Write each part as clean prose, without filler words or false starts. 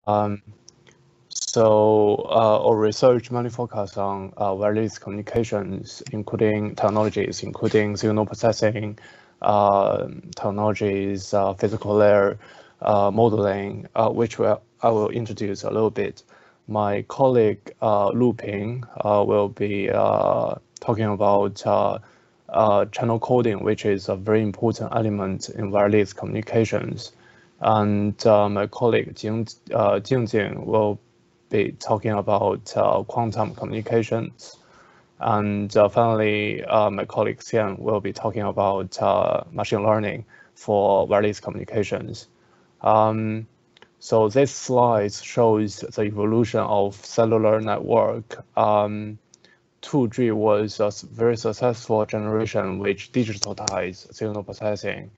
Um, our research mainly focus on wireless communications, including technologies, including signal processing, technologies, physical layer modeling, which I will introduce a little bit. My colleague Lu Ping will be talking about channel coding, which is a very important element in wireless communications. And my colleague Jingjing will be talking about quantum communications. And finally, my colleague Xian will be talking about machine learning for wireless communications. So this slide shows the evolution of cellular network. 2G was a very successful generation which digitalized signal processing.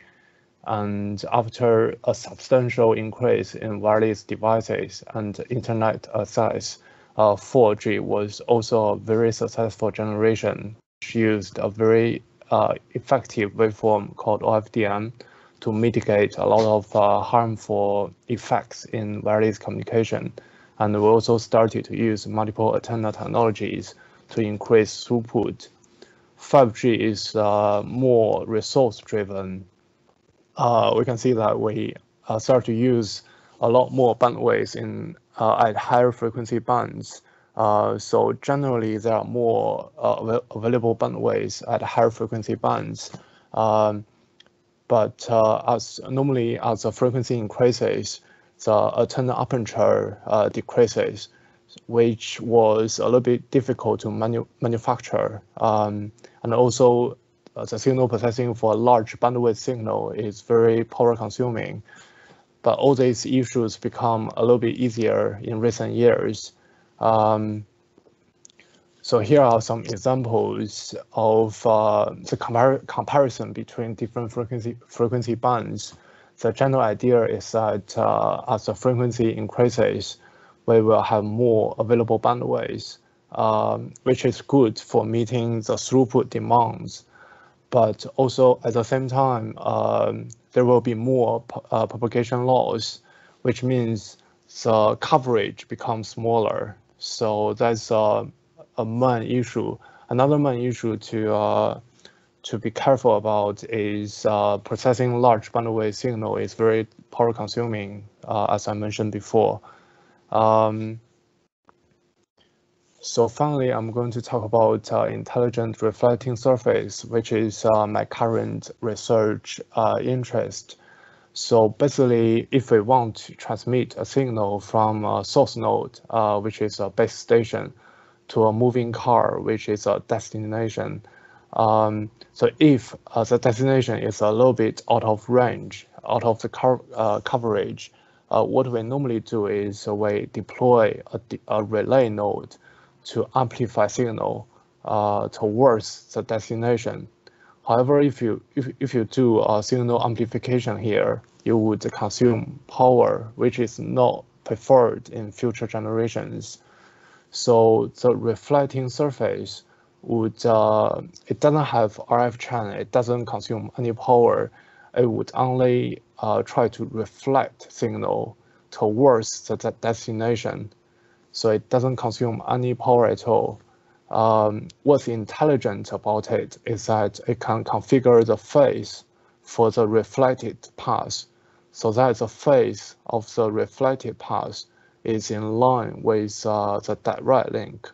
And after a substantial increase in wireless devices and internet access, 4G was also a very successful generation, which used a very effective waveform called OFDM to mitigate a lot of harmful effects in wireless communication. And we also started to use multiple antenna technologies to increase throughput. 5G is more resource-driven. We can see that we start to use a lot more bandwidth at higher frequency bands. So generally, there are more available bandwidth at higher frequency bands. But as the frequency increases, the antenna aperture decreases, which was a little bit difficult to manufacture. And also, the signal processing for a large bandwidth signal is very power consuming. But all these issues become a little bit easier in recent years. So here are some examples of the comparison between different frequency bands. The general idea is that as the frequency increases, we will have more available bandwidth, which is good for meeting the throughput demands. But also at the same time, there will be more propagation loss, which means the coverage becomes smaller. So that's a main issue. Another main issue to be careful about is processing large bandwidth signal is very power consuming, as I mentioned before. So finally, I'm going to talk about intelligent reflecting surface, which is my current research interest. So basically, if we want to transmit a signal from a source node, which is a base station, to a moving car, which is a destination. So if the destination is a little bit out of range, out of the coverage, what we normally do is we deploy a relay node to amplify signal towards the destination. However, if you do signal amplification here, you would consume power, which is not preferred in future generations. So the reflecting surface would, it doesn't have RF channel, it doesn't consume any power. It would only try to reflect signal towards the destination. So it doesn't consume any power at all. What's intelligent about it is that it can configure the phase for the reflected path, so that the phase of the reflected path is in line with the direct link.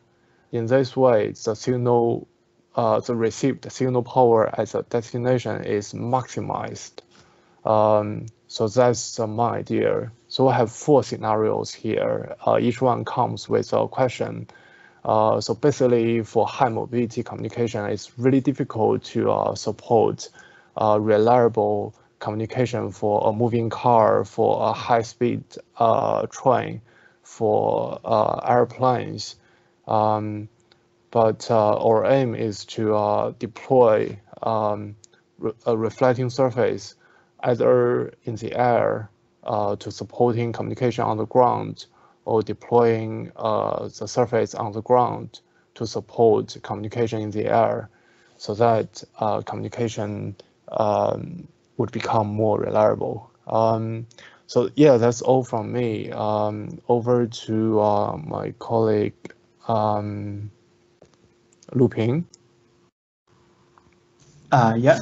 In this way, the signal, the received signal power at the destination is maximized. So that's my idea. So I have 4 scenarios here. Each one comes with a question. So basically, for high mobility communication, it's really difficult to support reliable communication for a moving car, for a high-speed train, for airplanes. But our aim is to deploy a reflecting surface either in the air to supporting communication on the ground, or deploying the surface on the ground to support communication in the air, so that communication would become more reliable. So yeah, that's all from me. Over to my colleague Lu Ping. Yeah.